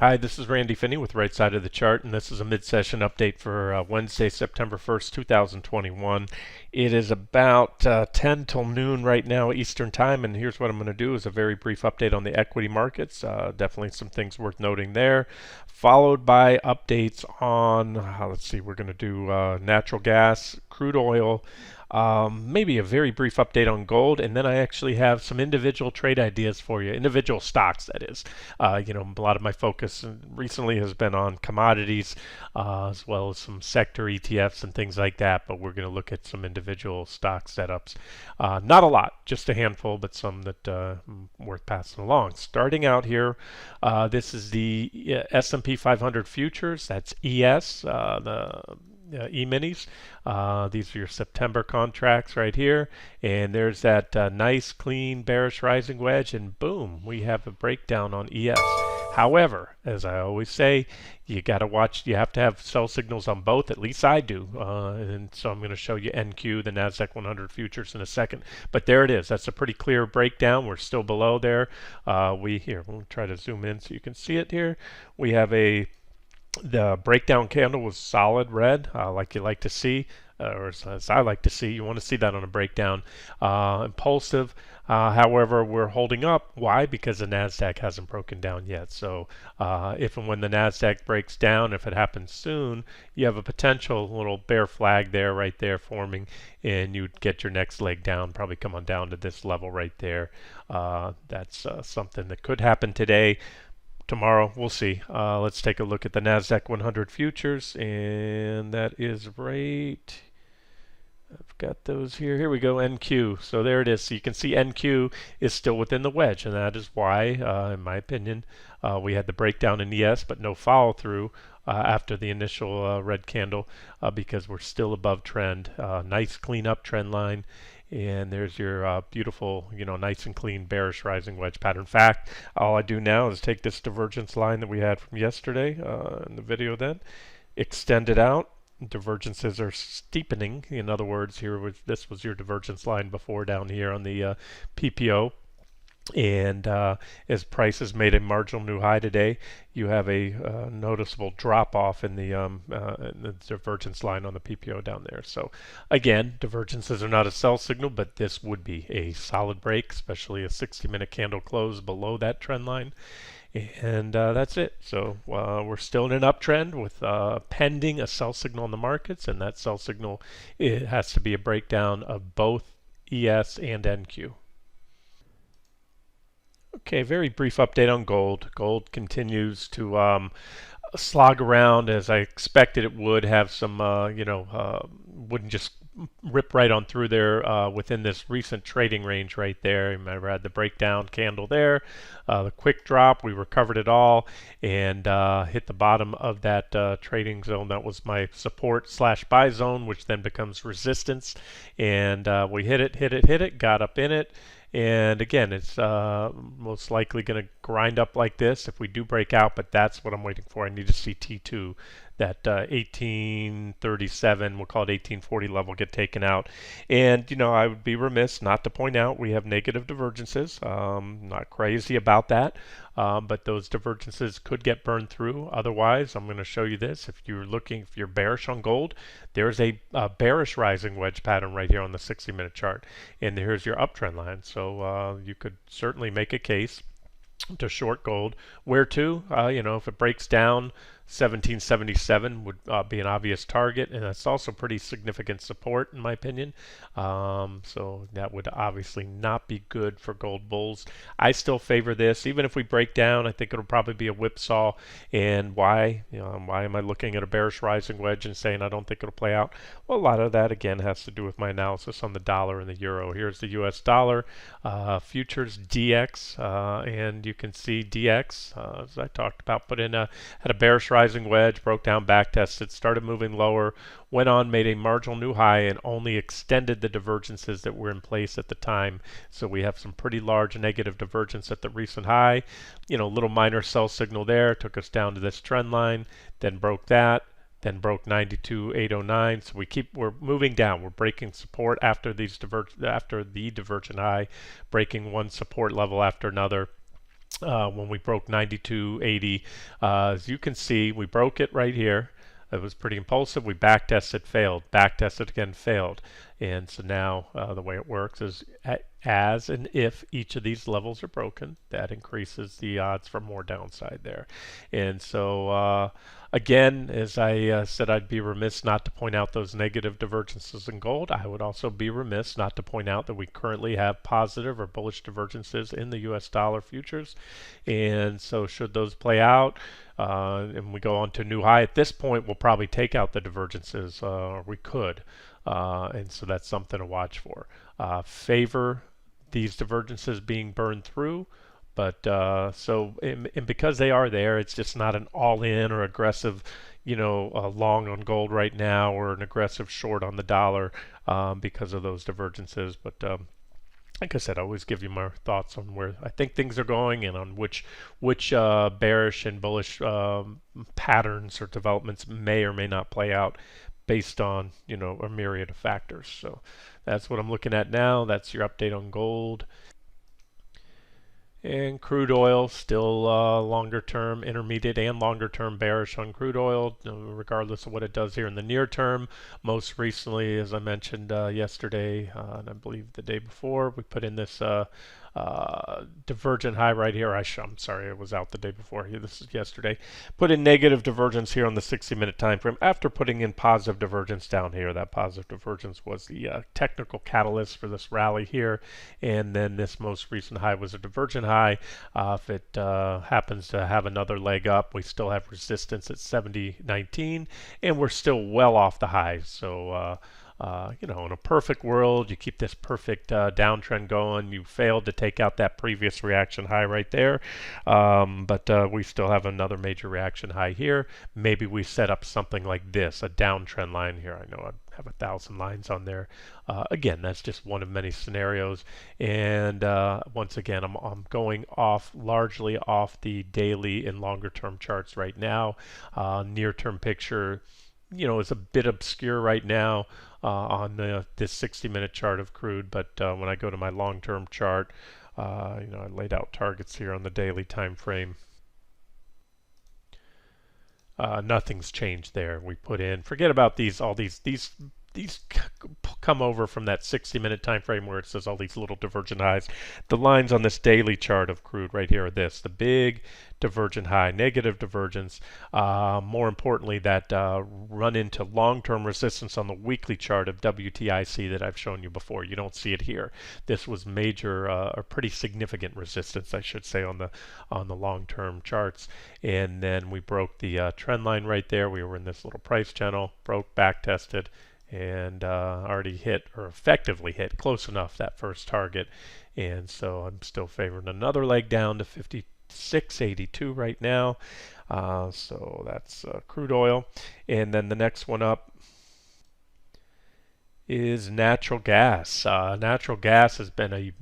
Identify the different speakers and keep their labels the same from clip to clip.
Speaker 1: Hi, this is Randy Finney with Right Side of the Chart, and this is a mid-session update for Wednesday, September 1st, 2021. It is about 10 till noon right now Eastern Time, and here's what I'm going to do is a very brief update on the equity markets. Definitely some things worth noting there, followed by updates on, let's see, we're going to do natural gas, crude oil, maybe a very brief update on gold, and then I actually have some individual trade ideas for you, individual stocks, that is. A lot of my focus recently has been on commodities, as well as some sector ETFs and things like that, but we're going to look at some individual stock setups. Not a lot, just a handful, but some that worth passing along. Starting out here, this is the S&P 500 futures, that's ES, the E-minis. These are your September contracts right here. And there's that nice, clean, bearish rising wedge. And boom, we have a breakdown on ES. However, as I always say, you got to watch, you have to have sell signals on both, at least I do. And so I'm going to show you NQ, the NASDAQ 100 futures, in a second. But there it is. That's a pretty clear breakdown. We're still below there. We'll try to zoom in so you can see it here. We have the breakdown candle was solid red, like you like to see, or as I like to see. You want to see that on a breakdown. Impulsive, however, we're holding up. Why? Because the NASDAQ hasn't broken down yet. So if and when the NASDAQ breaks down, if it happens soon, you have a potential little bear flag there, right there forming, and you'd get your next leg down, probably come on down to this level right there. That's something that could happen today. Tomorrow, we'll see. Let's take a look at the NASDAQ 100 futures, and that is right. I've got those here. Here we go, NQ. So there it is. So you can see NQ is still within the wedge, and that is why, in my opinion, we had the breakdown in ES, but no follow through after the initial red candle, because we're still above trend. Nice clean up trend line. And there's your beautiful, nice and clean bearish rising wedge pattern. In fact, all I do now is take this divergence line that we had from yesterday in the video then, extend it out. Divergences are steepening. In other words, this was your divergence line before down here on the PPO. And as prices made a marginal new high today, you have a noticeable drop off in the divergence line on the PPO down there. So again, divergences are not a sell signal, but this would be a solid break, especially a 60-minute candle close below that trend line. And that's it. So we're still in an uptrend with pending a sell signal in the markets, and that sell signal, it has to be a breakdown of both ES and NQ. Okay, very brief update on gold. Gold continues to slog around as I expected it would. Have some, wouldn't just rip right on through there within this recent trading range right there. You remember I had the breakdown candle there, the quick drop. We recovered it all and hit the bottom of that trading zone. That was my support / buy zone, which then becomes resistance. And we hit it, got up in it. And again, it's most likely going to grind up like this if we do break out, but that's what I'm waiting for. I need to see T2, that 1837, we'll call it 1840 level, get taken out. And, I would be remiss not to point out we have negative divergences. Not crazy about that, but those divergences could get burned through. Otherwise, I'm going to show you this. If you're bearish on gold, there's a bearish rising wedge pattern right here on the 60-minute chart. And here's your uptrend line. So you could certainly make a case to short gold. Where to? If it breaks down, 1777 would be an obvious target, and that's also pretty significant support in my opinion. So that would obviously not be good for gold bulls. I still favor this. Even if we break down, I think it'll probably be a whipsaw. And why? Why am I looking at a bearish rising wedge and saying I don't think it'll play out? Well, a lot of that again has to do with my analysis on the dollar and the euro. Here's the US dollar futures DX, and you can see DX, as I talked about, had a bearish rising wedge, broke down, back tested, started moving lower, went on, made a marginal new high, and only extended the divergences that were in place at the time. So we have some pretty large negative divergence at the recent high. Little minor sell signal there, took us down to this trend line, then broke that, then broke 92,809. So we're moving down. We're breaking support after the divergent high, breaking one support level after another. when we broke 92.80. As you can see, we broke it right here. It was pretty impulsive. We back tested, failed. Back tested again, failed. And so now the way it works is as and if each of these levels are broken, that increases the odds for more downside there. And so again, as I said, I'd be remiss not to point out those negative divergences in gold. I would also be remiss not to point out that we currently have positive or bullish divergences in the US dollar futures. And so should those play out, and we go on to a new high, at this point we'll probably take out the divergences, or we could. And so that's something to watch for. Favor these divergences being burned through, but and because they are there, it's just not an all-in or aggressive, long on gold right now, or an aggressive short on the dollar because of those divergences. But like I said, I always give you my thoughts on where I think things are going and on which bearish and bullish patterns or developments may or may not play out based on a myriad of factors. So that's what I'm looking at now. That's your update on gold. And crude oil, still longer term, intermediate and longer term bearish on crude oil, regardless of what it does here in the near term. Most recently, as I mentioned yesterday, and I believe the day before, we put in this divergent high right here. I'm sorry, it was out the day before here. This is yesterday. Put in negative divergence here on the 60-minute time frame after putting in positive divergence down here. That positive divergence was the technical catalyst for this rally here, and then this most recent high was a divergent high. If it happens to have another leg up, we still have resistance at 70.19, and we're still well off the highs. So in a perfect world, you keep this perfect downtrend going. You failed to take out that previous reaction high right there, but we still have another major reaction high here. Maybe we set up something like this, a downtrend line here. I know I have 1,000 lines on there. Again, that's just one of many scenarios. And once again, I'm going largely off the daily and longer term charts right now. Near term picture, is a bit obscure right now on this 60-minute chart of crude, but when I go to my long-term chart, I laid out targets here on the daily time frame. Nothing's changed there. We put in, forget about these come over from that 60-minute time frame where it says all these little divergent highs. The lines on this daily chart of crude right here are the big divergent high, negative divergence. More importantly, that run into long-term resistance on the weekly chart of WTIC that I've shown you before. You don't see it here. This was major, or pretty significant resistance, I should say, on the long-term charts. And then we broke the trend line right there. We were in this little price channel, broke, back tested, and already hit, or effectively hit, close enough, that first target. And so I'm still favoring another leg down to 56.82 right now. So that's crude oil. And then the next one up is natural gas. Natural gas has been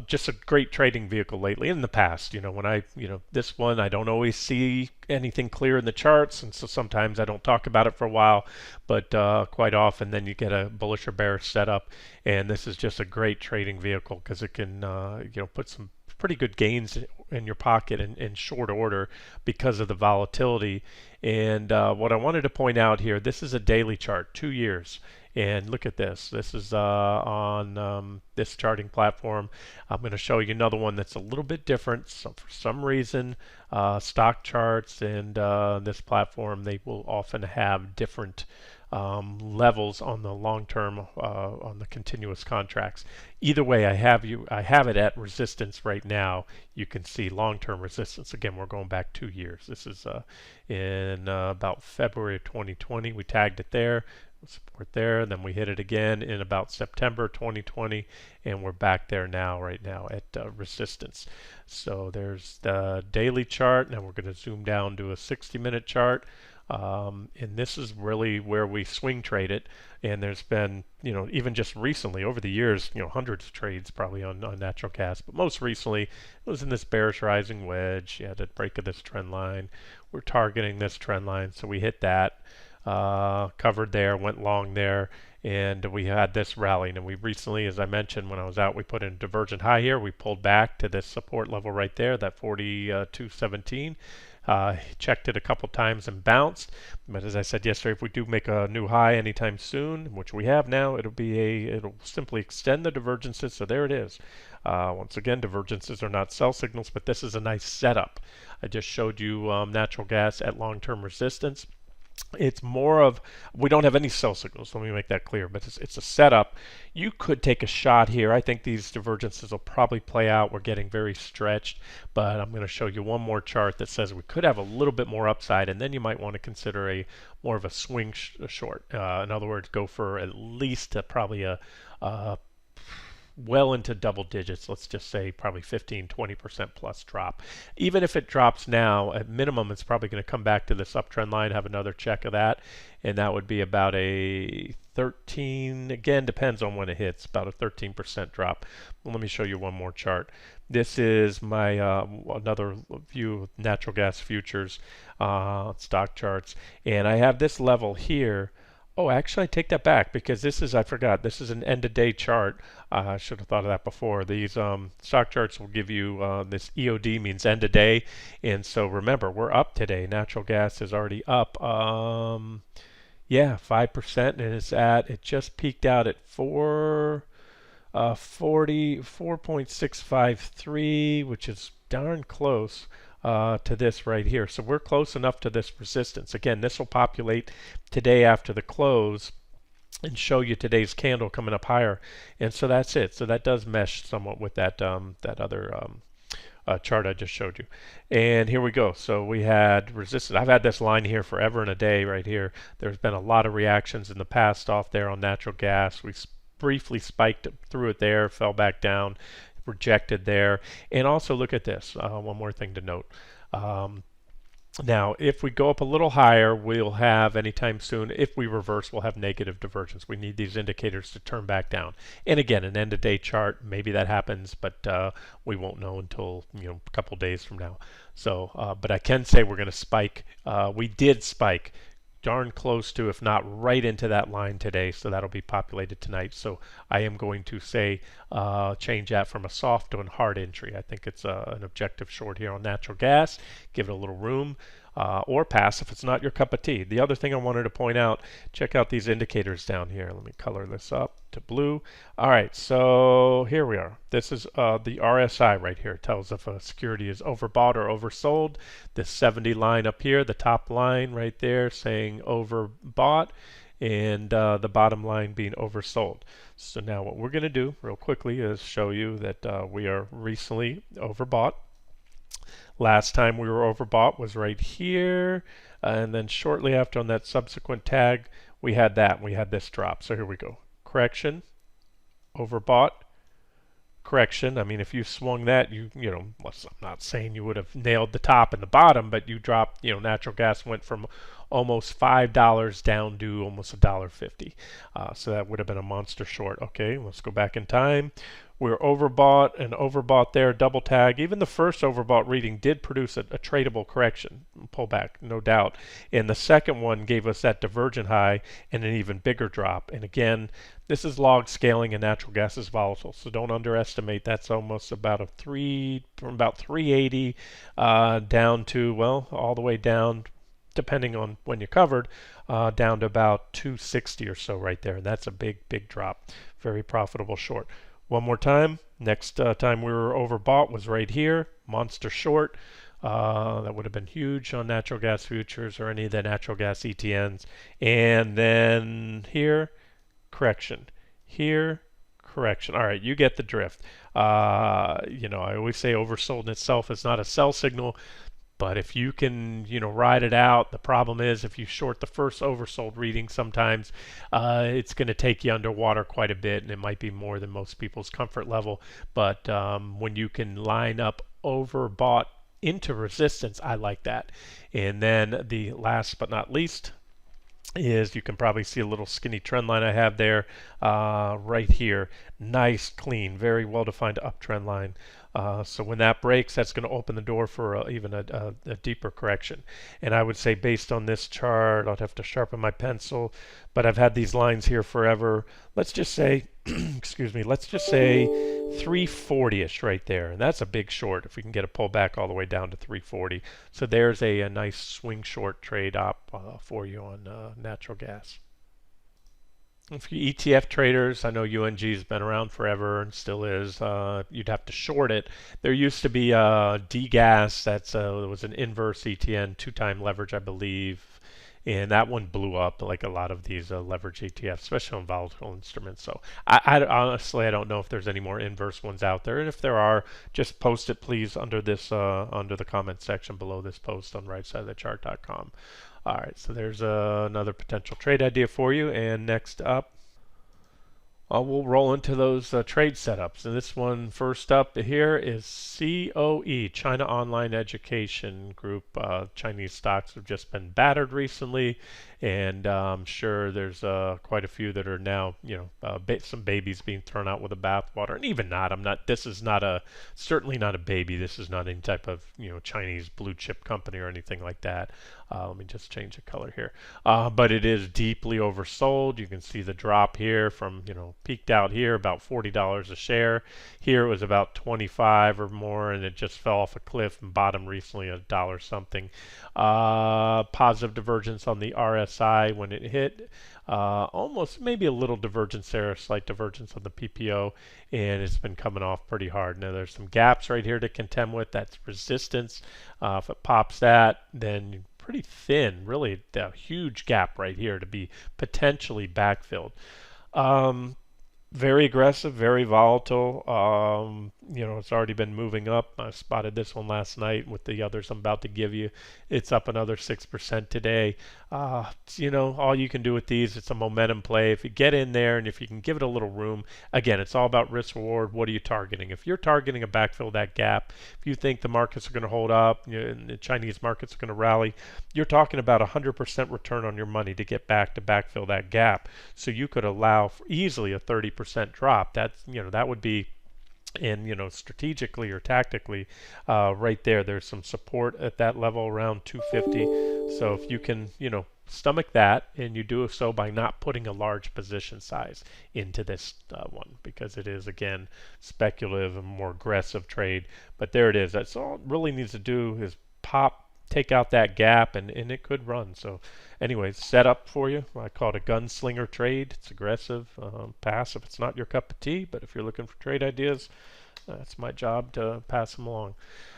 Speaker 1: just a great trading vehicle lately. In the past, when this one, I don't always see anything clear in the charts, and so sometimes I don't talk about it for a while, but quite often then you get a bullish or bearish setup, and this is just a great trading vehicle because it can put some pretty good gains in your pocket in short order because of the volatility. And what I wanted to point out here, this is a daily chart, 2 years. And look at this. This is on this charting platform. I'm going to show you another one that's a little bit different. So for some reason, stock charts and this platform, they will often have different levels on the long term on the continuous contracts. Either way, I have it at resistance right now. You can see long-term resistance. Again, we're going back 2 years. This is in about February of 2020. We tagged it there. Support there, then we hit it again in about September 2020, and we're back there right now at resistance. So there's the daily chart. Now we're going to zoom down to a 60-minute chart. And this is really where we swing trade it. And there's been, even just recently over the years, hundreds of trades probably on natural gas. But most recently, it was in this bearish rising wedge. You had a break of this trend line. We're targeting this trend line, so we hit that. Covered there, went long there, and we had this rallying. And we recently, as I mentioned when I was out, we put in a divergent high here. We pulled back to this support level right there, that 42.17. Checked it a couple times and bounced, but as I said yesterday, if we do make a new high anytime soon, which we have now, it'll simply extend the divergences. So there it is. Once again, divergences are not sell signals, but this is a nice setup. I just showed you natural gas at long-term resistance. It's more of, we don't have any sell signals, let me make that clear, but it's a setup. You could take a shot here. I think these divergences will probably play out. We're getting very stretched, but I'm going to show you one more chart that says we could have a little bit more upside, and then you might want to consider a more of a swing short. In other words, go for at least probably a well into double digits, let's just say probably 15-20% plus drop. Even if it drops now, at minimum it's probably going to come back to this uptrend line, have another check of that, and that would be about a 13, again depends on when it hits, about a 13% drop. Well, let me show you one more chart. This is my another view of natural gas futures stock charts, and I have this level here. Oh, actually, I take that back because this is, I forgot, this is an end-of-day chart. I should have thought of that before. These stock charts will give you, this EOD means end of day. And so remember, we're up today. Natural gas is already up, yeah, 5%. And it just peaked out at 4.653, which is darn close to this right here. So we're close enough to this resistance. Again, this will populate today after the close and show you today's candle coming up higher. And so that's it. So that does mesh somewhat with that that other chart I just showed you. And here we go. So we had resistance. I've had this line here forever and a day right here. There's been a lot of reactions in the past off there on natural gas. We briefly spiked through it there, fell back down, rejected there. And also look at this. One more thing to note. Now, if we go up a little higher, we'll have anytime soon, if we reverse, we'll have negative divergence. We need these indicators to turn back down. And again, an end-of-day chart, maybe that happens, but we won't know until a couple days from now. So, but I can say we're going to spike. We did spike darn close to, if not right into that line today, so that'll be populated tonight. So I am going to say change that from a soft to a hard entry. I think it's an objective short here on natural gas. Give it a little room, or pass if it's not your cup of tea. The other thing I wanted to point out, check out these indicators down here. Let me color this up to blue. All right, so here we are. This is the RSI right here. It tells if a security is overbought or oversold. This 70 line up here, the top line right there saying overbought, and the bottom line being oversold. So now what we're going to do real quickly is show you that we are recently overbought. Last time we were overbought was right here, and then shortly after on that subsequent tag we had that, we had this drop. So here we go. Correction, overbought, correction. I mean, if you swung that, I'm not saying you would have nailed the top and the bottom, but you dropped, natural gas went from almost $5 down to almost $1.50. So that would have been a monster short. Okay, let's go back in time. We're overbought and overbought there, double tag. Even the first overbought reading did produce a tradable correction, pullback, no doubt. And the second one gave us that divergent high and an even bigger drop. And again, this is log scaling and natural gas is volatile, so don't underestimate. That's almost about from about 380 down to, well, all the way down, depending on when you covered, down to about 260 or so right there. And that's a big, big drop. Very profitable short. One more time. Next time we were overbought was right here. Monster short. That would have been huge on natural gas futures or any of the natural gas ETNs. And then here, correction. Here, correction. All right, you get the drift. I always say oversold in itself is not a sell signal. But if you can, ride it out, the problem is if you short the first oversold reading, sometimes it's going to take you underwater quite a bit, and it might be more than most people's comfort level. But when you can line up overbought into resistance, I like that. And then the last but not least is, you can probably see a little skinny trend line I have there right here. Nice, clean, very well-defined uptrend line. So when that breaks, that's going to open the door for even a deeper correction. And I would say based on this chart, I'd have to sharpen my pencil, but I've had these lines here forever. Let's just say, excuse me, let's just say 340-ish right there. And that's a big short if we can get a pullback all the way down to 340. So there's a nice swing short trade op for you on natural gas. If you ETF traders, I know UNG's been around forever and still is. You'd have to short it. There used to be DGAS. It was an inverse ETN, two-time leverage, I believe, and that one blew up like a lot of these leverage ETFs, especially on volatile instruments. So I honestly I don't know if there's any more inverse ones out there, and if there are, just post it please under this under the comment section below this post on rightsideofthechart.com. All right, so there's another potential trade idea for you. And next up, we'll roll into those trade setups. And this one first up here is COE, China Online Education Group. Chinese stocks have just been battered recently, and I'm sure there's quite a few that are now, some babies being thrown out with the bathwater. And even not, this is certainly not a baby. This is not any type of, Chinese blue chip company or anything like that. Let me just change the color here. But it is deeply oversold. You can see the drop here from, peaked out here about $40 a share. Here it was about 25 or more, and it just fell off a cliff and bottomed recently at $1 something. Positive divergence on the RSI when it hit. Almost maybe a little divergence there, a slight divergence on the PPO, and it's been coming off pretty hard. Now there's some gaps right here to contend with. That's resistance. If it pops that, then pretty thin, really a huge gap right here to be potentially backfilled. Very aggressive, very volatile. It's already been moving up. I spotted this one last night with the others I'm about to give you. It's up another 6% today. All you can do with these, it's a momentum play. If you get in there and if you can give it a little room, again, it's all about risk reward. What are you targeting? If you're targeting a backfill that gap, if you think the markets are going to hold up, and the Chinese markets are going to rally, you're talking about 100% return on your money to get back to backfill that gap. So you could allow for easily a 30% drop. That would be, and strategically or tactically, right there's some support at that level around 250. So if you can stomach that, and you do so by not putting a large position size into this one, because it is again speculative and more aggressive trade. But there it is. That's all it really needs to do is take out that gap, and it could run. So anyways, set up for you. I call it a gunslinger trade. It's aggressive. Pass if it's not your cup of tea, but if you're looking for trade ideas, that's my job to pass them along.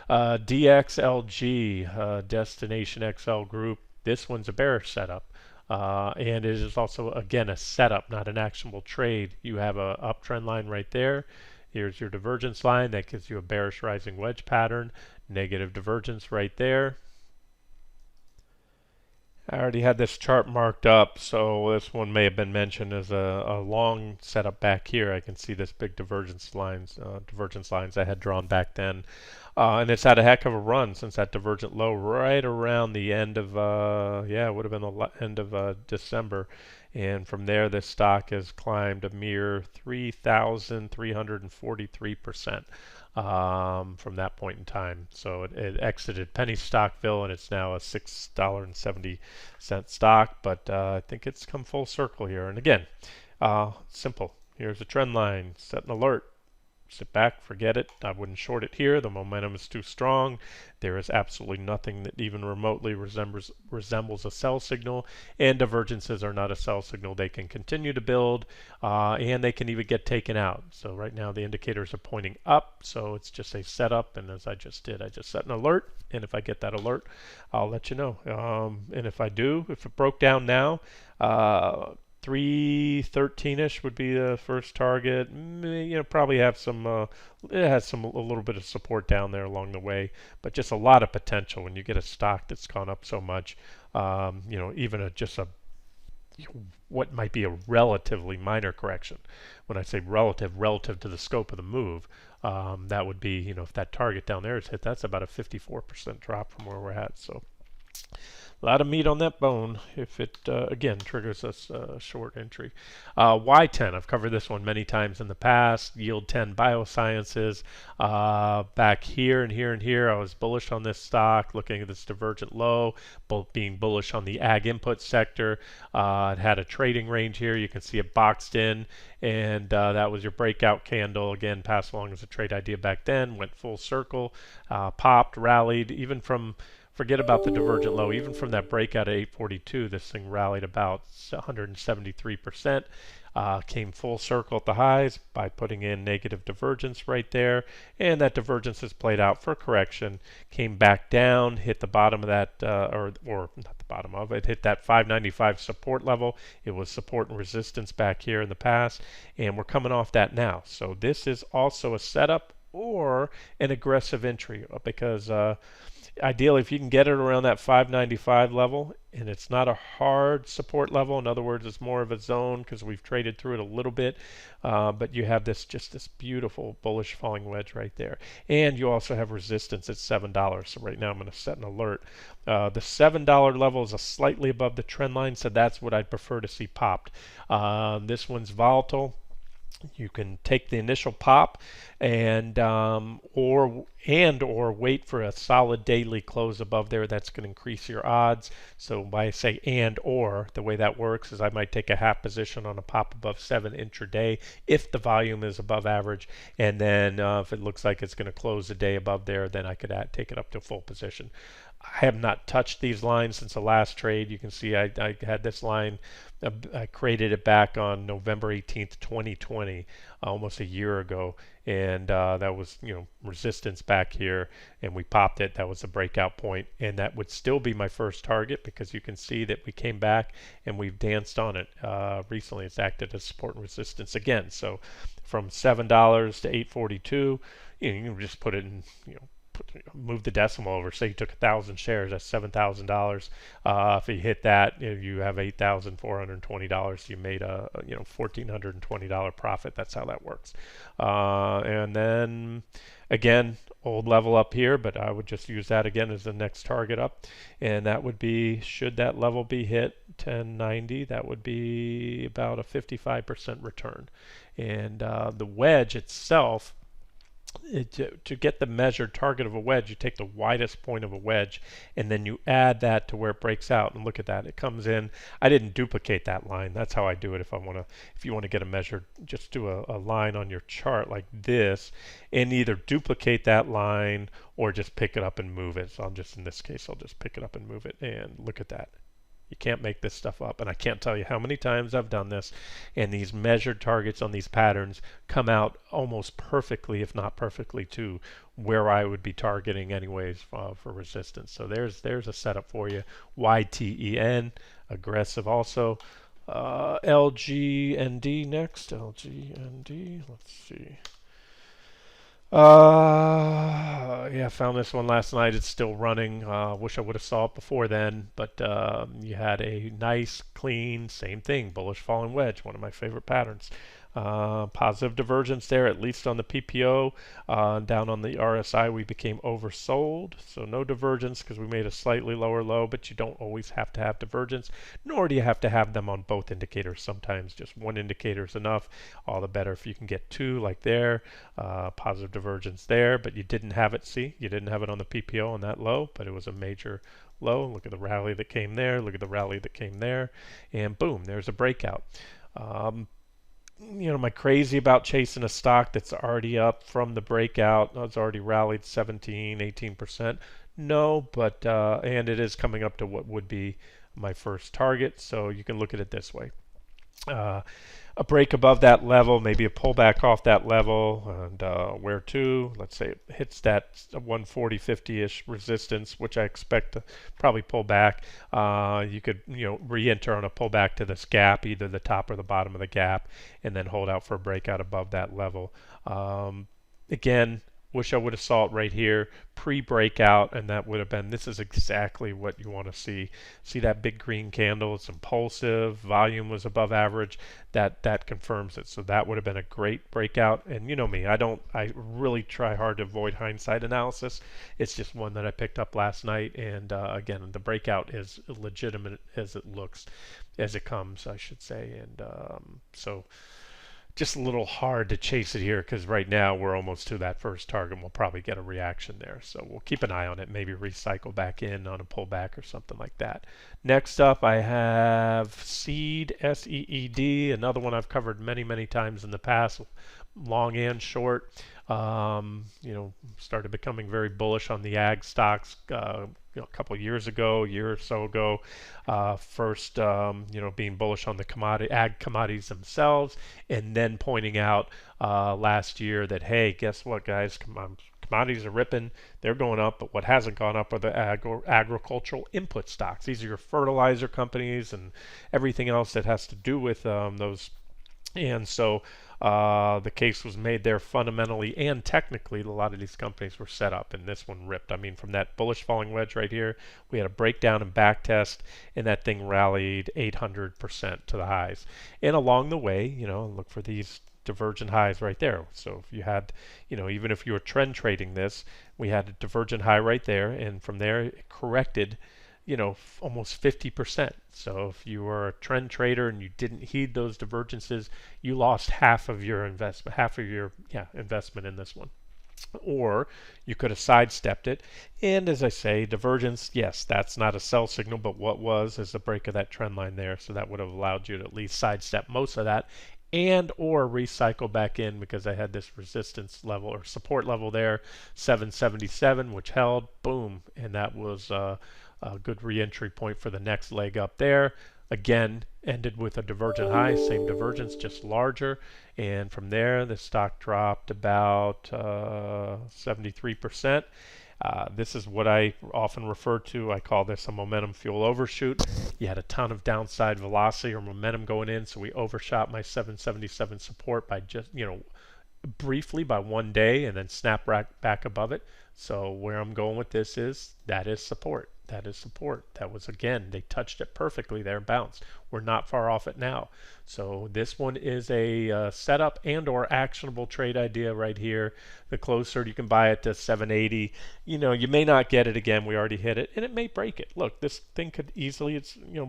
Speaker 1: DXLG, Destination XL Group. This one's a bearish setup. And it is also, again, a setup, not an actionable trade. You have a uptrend line right there. Here's your divergence line. That gives you a bearish rising wedge pattern. Negative divergence right there. I already had this chart marked up, so this one may have been mentioned as a long setup back here. I can see this big divergence lines I had drawn back then. And it's had a heck of a run since that divergent low right around the end of, it would have been the end of December. And from there, this stock has climbed a mere 3,343%. From that point in time. So it exited penny stockville, and it's now a $6.70 stock, but I think it's come full circle here. And again, simple. Here's a trend line. Set an alert. Sit back, forget it. I wouldn't short it here. The momentum is too strong. There is absolutely nothing that even remotely resembles a sell signal, and divergences are not a sell signal. They can continue to build, and they can even get taken out. So right now the indicators are pointing up, so it's just a setup, and as I just did, I just set an alert, and if I get that alert, I'll let you know. And if I do, if it broke down now, 313-ish would be the first target. Probably have some. It has a little bit of support down there along the way, but just a lot of potential when you get a stock that's gone up so much. Even what might be a relatively minor correction. When I say relative to the scope of the move, that would be, if that target down there is hit, that's about a 54% drop from where we're at. So A lot of meat on that bone if it, again, triggers us short entry. Y10, I've covered this one many times in the past. Yield 10 Biosciences. Back here and here and here, I was bullish on this stock, looking at this divergent low, both being bullish on the ag input sector. It had a trading range here. You can see it boxed in, and that was your breakout candle. Again, passed along as a trade idea back then, went full circle, popped, rallied, even from forget about the divergent low. Even from that breakout at 842, this thing rallied about 173%. Came full circle at the highs by putting in negative divergence right there, and that divergence has played out for correction. Came back down, hit the bottom of that, or not the bottom of it, hit that 595 support level. It was support and resistance back here in the past, and we're coming off that now. So this is also a setup or an aggressive entry because ideally, if you can get it around that 595 level, and it's not a hard support level, in other words, it's more of a zone because we've traded through it a little bit, but you have this beautiful bullish falling wedge right there, and you also have resistance at $7. So right now, I'm going to set an alert. The $7 level is slightly above the trend line, so that's what I'd prefer to see popped. This one's volatile. You can take the initial pop and or wait for a solid daily close above there. That's going to increase your odds. So by I say and or, the way that works is I might take a half position on a pop above 7 intraday if the volume is above average, and then if it looks like it's going to close the day above there, then I could take it up to full position. I have not touched these lines since the last trade. You can see I had this line, I created it back on November 18th, 2020, almost a year ago, and that was resistance back here, and we popped it. That was the breakout point, and that would still be my first target because you can see that we came back and we've danced on it. Recently, it's acted as support and resistance again. So from $7 to 842, you can just put it in, move the decimal over. Say you took 1,000 shares, that's $7,000. If you hit that, you have $8,420. You made a $1,420 profit. That's how that works. And then again, old level up here, but I would just use that again as the next target up, and that would be, should that level be hit, 1090, that would be about a 55% return. And the wedge itself, to get the measured target of a wedge, you take the widest point of a wedge and then you add that to where it breaks out, and look at that, it comes in. I didn't duplicate that line. That's how I do it. If you want to get a measured, just do a line on your chart like this and either duplicate that line or just pick it up and move it. So in this case, I'll just pick it up and move it, and look at that. You can't make this stuff up, and I can't tell you how many times I've done this, and these measured targets on these patterns come out almost perfectly, if not perfectly, to where I would be targeting anyways for resistance. So there's a setup for you. YTEN, aggressive also. LGND next. LGND, let's see. Yeah, found this one last night. It's still running. Wish I would have saw it before then, but you had a nice, clean, same thing, bullish falling wedge, one of my favorite patterns. Positive divergence there, at least on the PPO. Down on the RSI, we became oversold, so no divergence because we made a slightly lower low, but you don't always have to have divergence, nor do you have to have them on both indicators. Sometimes just one indicator is enough. All the better if you can get two, like there. Positive divergence there, but you didn't have it. See, you didn't have it on the PPO on that low, but it was a major low. Look at the rally that came there. Look at the rally that came there, and boom, there's a breakout. Am I crazy about chasing a stock that's already up from the breakout? It's already rallied 17, 18%. No, but and it is coming up to what would be my first target. So you can look at it this way. A break above that level, maybe a pullback off that level, and where to? Let's say it hits that 140.50-ish resistance, which I expect to probably pull back. You could re-enter on a pullback to this gap, either the top or the bottom of the gap, and then hold out for a breakout above that level. Again, Wish I would have saw it right here pre-breakout, and that would have been, this is exactly what you want to see. See that big green candle? It's impulsive. Volume was above average. That confirms it. So that would have been a great breakout. And you know me, I really try hard to avoid hindsight analysis. It's just one that I picked up last night, and again, the breakout is legitimate as it looks, as it comes, I should say. And so just a little hard to chase it here because right now we're almost to that first target and we'll probably get a reaction there. So we'll keep an eye on it, maybe recycle back in on a pullback or something like that. Next up, I have Seed, SEED, another one I've covered many, many times in the past, long and short. Started becoming very bullish on the ag stocks a couple of years ago, a year or so ago. First, being bullish on the ag commodities themselves, and then pointing out last year that, hey, guess what, guys? Commodities are ripping, they're going up, but what hasn't gone up are the agricultural input stocks. These are your fertilizer companies and everything else that has to do with those. And so the case was made there fundamentally and technically. A lot of these companies were set up, and this one ripped. I mean, from that bullish falling wedge right here, we had a breakdown and back test, and that thing rallied 800% to the highs. And along the way, look for these divergent highs right there. So if you had, even if you were trend trading this, we had a divergent high right there, and from there it corrected almost 50%. So if you were a trend trader and you didn't heed those divergences, you lost half of your investment in this one. Or you could have sidestepped it. And as I say, divergence, yes, that's not a sell signal, but what was is the break of that trend line there. So that would have allowed you to at least sidestep most of that and or recycle back in, because I had this resistance level or support level there, 777, which held, boom, and that was a good re-entry point for the next leg up there. Again, ended with a divergent high, same divergence, just larger. And from there, the stock dropped about 73%. This is what I often refer to. I call this a momentum fuel overshoot. You had a ton of downside velocity or momentum going in, so we overshot my 777 support by just, briefly by 1 day and then snap back above it. So where I'm going with this is that is support. That is support. That was, again, they touched it perfectly there and bounced. We're not far off it now. So this one is a setup and or actionable trade idea right here. The closer you can buy it to 780, you may not get it again. We already hit it, and it may break it. Look, this thing could easily,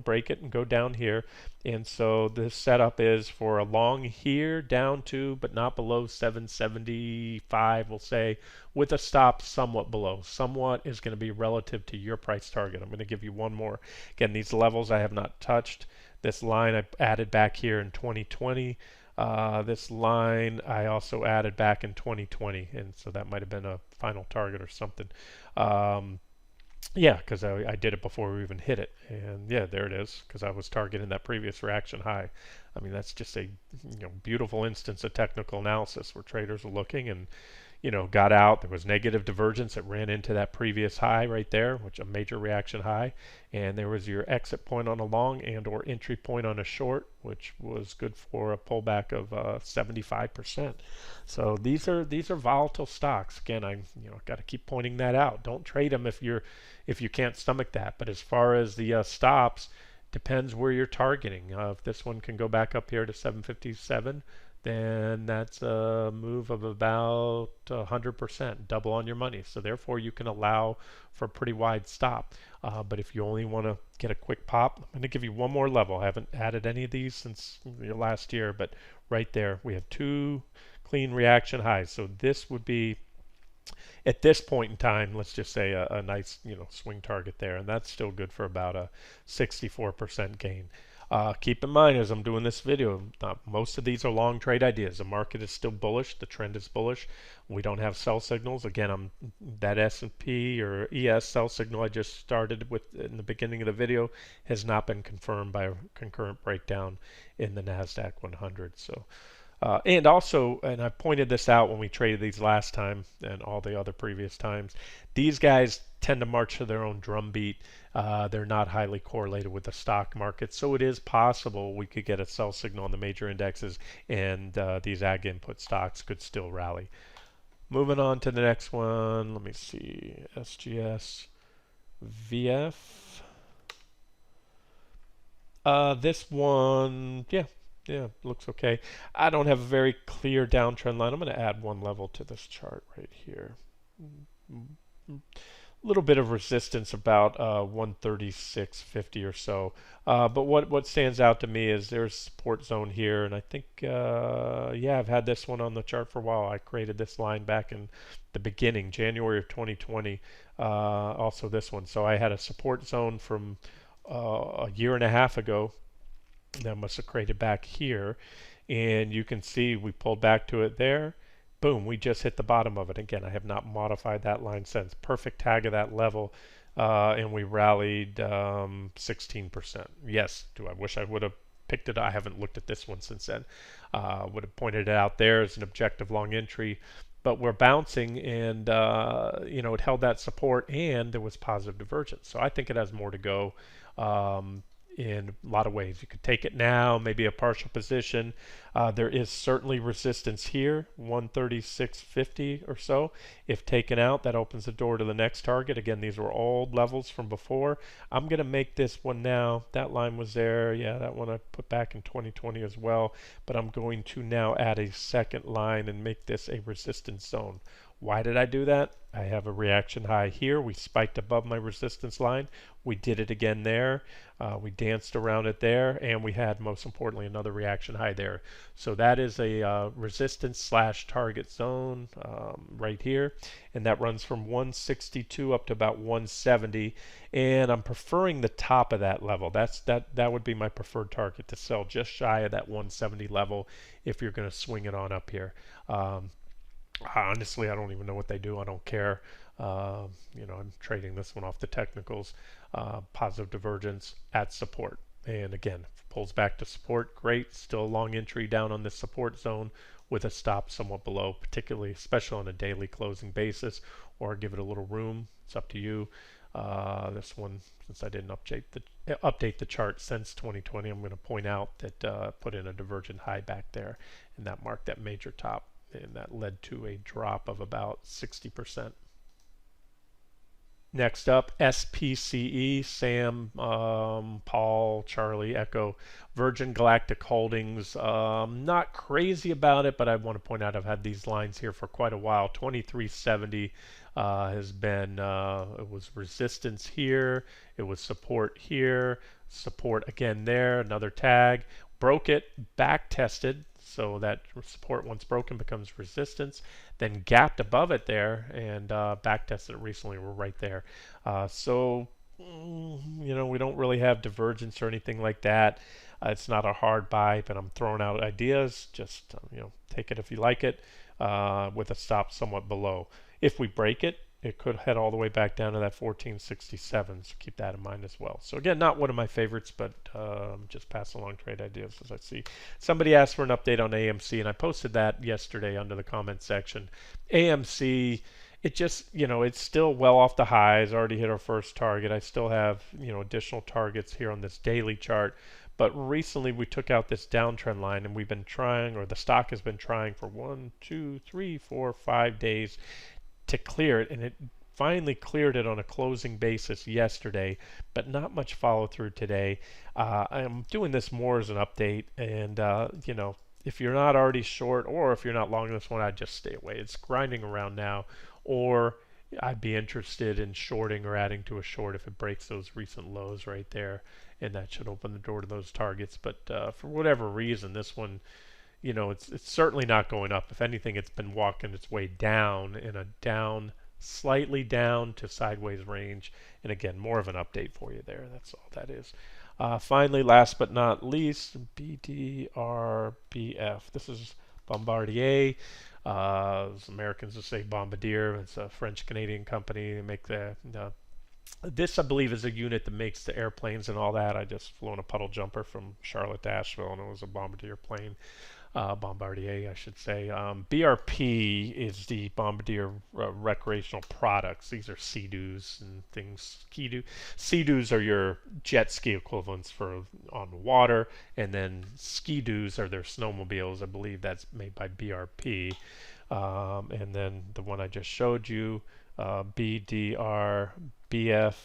Speaker 1: break it and go down here. And so this setup is for a long here down to, but not below 775, we'll say, with a stop somewhat below. Somewhat is going to be relative to your price target. I'm going to give you one more. Again, these levels I have not touched. This line I added back here in 2020. This line I also added back in 2020, and so that might have been a final target or something. Yeah, because I did it before we even hit it, and yeah, there it is, because I was targeting that previous reaction high. I mean, that's just a beautiful instance of technical analysis where traders are looking and got out. There was negative divergence. It ran into that previous high right there, which a major reaction high. And there was your exit point on a long and or entry point on a short, which was good for a pullback of 75%. So these are volatile stocks. Again, I got to keep pointing that out. Don't trade them if you can't stomach that. But as far as the stops, depends where you're targeting. If this one can go back up here to 757, then that's a move of about 100%, double on your money. So therefore, you can allow for a pretty wide stop. But if you only want to get a quick pop, I'm going to give you one more level. I haven't added any of these since last year, but right there, we have two clean reaction highs. So this would be, at this point in time, let's just say a nice swing target there, and that's still good for about a 64% gain. Keep in mind, as I'm doing this video, most of these are long trade ideas. The market is still bullish. The trend is bullish. We don't have sell signals. Again, that S&P or ES sell signal I just started with in the beginning of the video has not been confirmed by a concurrent breakdown in the NASDAQ 100. So. And I pointed this out when we traded these last time and all the other previous times, these guys tend to march to their own drumbeat. They're not highly correlated with the stock market, so it is possible we could get a sell signal on the major indexes and these ag input stocks could still rally. Moving on to the next one. Let me see. SGS VF. This one, yeah, looks okay. I don't have a very clear downtrend line. I'm going to add one level to this chart right here. A little bit of resistance about 136.50 or so. But what stands out to me is there's support zone here, and I think yeah, I've had this one on the chart for a while. I created this line back in the beginning, January of 2020. Also this one. So I had a support zone from a year and a half ago that must have created back here, and you can see we pulled back to it there. Boom, we just hit the bottom of it. Again, I have not modified that line since. Perfect tag of that level, and we rallied 16%. Yes, do I wish I would have picked it? I haven't looked at this one since then. Would have pointed it out there as an objective long entry, but we're bouncing, and it held that support, and there was positive divergence. So I think it has more to go. In a lot of ways, you could take it now, maybe a partial position. There is certainly resistance here, 136.50 or so. If taken out, that opens the door to the next target. Again, these were old levels from before. I'm going to make this one now. That line was there. Yeah, that one I put back in 2020 as well. But I'm going to now add a second line and make this a resistance zone. Why did I do that? I have a reaction high here. We spiked above my resistance line. We did it again there. We danced around it there, and we had, most importantly, another reaction high there. So that is a resistance slash target zone right here, and that runs from 162 up to about 170. And I'm preferring the top of that level. That would be my preferred target, to sell just shy of that 170 level if you're going to swing it on up here. Honestly, I don't even know what they do. I don't care. I'm trading this one off the technicals. Positive divergence at support. And again, if it pulls back to support, great. Still a long entry down on this support zone with a stop somewhat below, particularly, especially on a daily closing basis, or give it a little room. It's up to you. This one, since I didn't update the chart since 2020, I'm going to point out that put in a divergent high back there, and that marked that major top. And that led to a drop of about 60%. Next up, SPCE, Sam, Paul, Charlie, Echo, Virgin Galactic Holdings. Not crazy about it, but I want to point out I've had these lines here for quite a while. 2370 has been, it was resistance here, it was support here, support again there, another tag, broke it, back tested. So that support, once broken, becomes resistance, then gapped above it there, and back tested it recently. We're right there. We don't really have divergence or anything like that. It's not a hard buy, but I'm throwing out ideas. Just take it if you like it, with a stop somewhat below. If we break it, it could head all the way back down to that 1467, so keep that in mind as well. So again, not one of my favorites, but just pass along trade ideas as I see. Somebody asked for an update on AMC, and I posted that yesterday under the comment section. AMC, it just, it's still well off the highs, already hit our first target. I still have, additional targets here on this daily chart. But recently we took out this downtrend line, and we've been trying, or the stock has been trying for 1, 2, 3, 4, 5 days to clear it, and it finally cleared it on a closing basis yesterday, but not much follow through today. I'm doing this more as an update, and if you're not already short, or if you're not long this one, I'd just stay away. It's grinding around now, or I'd be interested in shorting or adding to a short if it breaks those recent lows right there, and that should open the door to those targets. But for whatever reason, this one, it's certainly not going up. If anything, it's been walking its way down in a slightly down to sideways range. And again, more of an update for you there. That's all that is. Finally, last but not least, BDRBF. This is Bombardier. As Americans will say Bombardier. It's a French-Canadian company. They make this, I believe, is a unit that makes the airplanes and all that. I just flew on a puddle jumper from Charlotte to Asheville, and it was a Bombardier plane. Bombardier, I should say. BRP is the Bombardier recreational products. These are Sea-Doos and things. Sea-Doos are your jet ski equivalents for on water, and then Ski-Doos are their snowmobiles. I believe that's made by BRP. And then the one I just showed you, BDR, BF,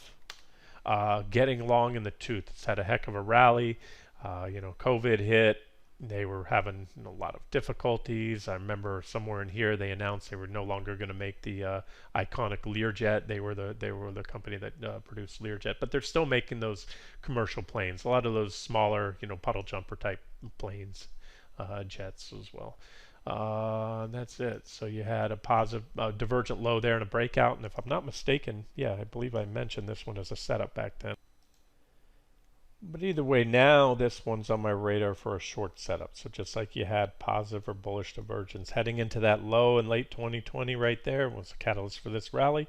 Speaker 1: getting long in the tooth. It's had a heck of a rally. COVID hit. They were having a lot of difficulties. I remember somewhere in here they announced they were no longer going to make the iconic Learjet. They were the company that produced Learjet, but they're still making those commercial planes. A lot of those smaller, puddle jumper type planes, jets as well. That's it. So you had a positive, divergent low there and a breakout. And if I'm not mistaken, yeah, I believe I mentioned this one as a setup back then. But either way, now this one's on my radar for a short setup. So just like you had positive or bullish divergence heading into that low in late 2020 right there was a catalyst for this rally.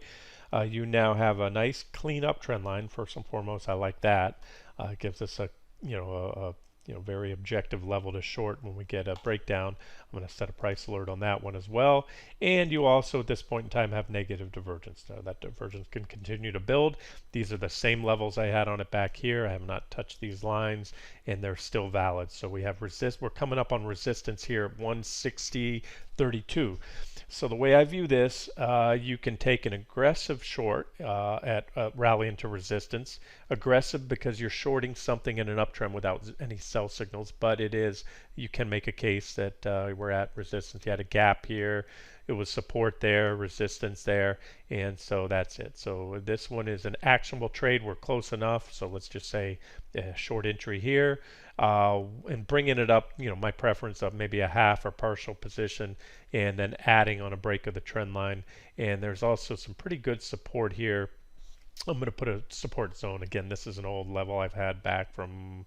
Speaker 1: You now have a nice clean uptrend line. First and foremost, I like that. It gives us a very objective level to short when we get a breakdown. I'm going to set a price alert on that one as well. And you also at this point in time have negative divergence. Now that divergence can continue to build. These are the same levels I had on it back here. I have not touched these lines and they're still valid. So we have we're coming up on resistance here at 160.32. So the way I view this, you can take an aggressive short at rally into resistance. Aggressive because you're shorting something in an uptrend without any sell signals, but you can make a case that we're at resistance. You had a gap here. It was support there, resistance there, and so that's it. So this one is an actionable trade. We're close enough. So let's just say a short entry here. And bringing it up, my preference of maybe a half or partial position and then adding on a break of the trend line. And there's also some pretty good support here. I'm going to put a support zone. Again, this is an old level I've had back from,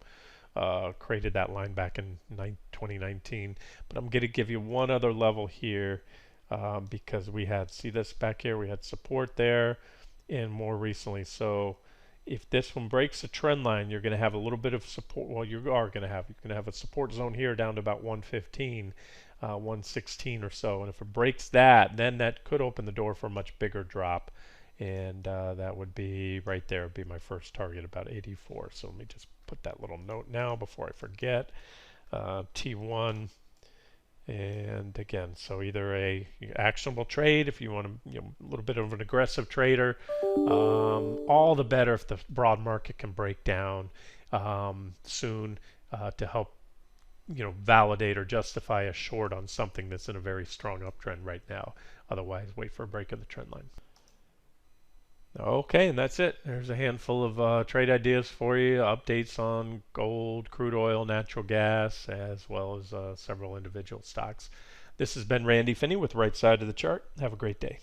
Speaker 1: created that line back in 2019. But I'm going to give you one other level here because see this back here, we had support there and more recently. So if this one breaks the trend line, you're going to have a little bit of support. Well, you're going to have a support zone here down to about 115, 116 or so. And if it breaks that, then that could open the door for a much bigger drop. And that would be right there, would be my first target, about 84. So let me just put that little note now before I forget. T1. And again, so either a actionable trade if you want to, a little bit of an aggressive trader. All the better if the broad market can break down soon to help, validate or justify a short on something that's in a very strong uptrend right now. Otherwise, wait for a break of the trend line. Okay, and that's it. There's a handful of trade ideas for you, updates on gold, crude oil, natural gas, as well as several individual stocks. This has been Randy Finney with Right Side of the Chart. Have a great day.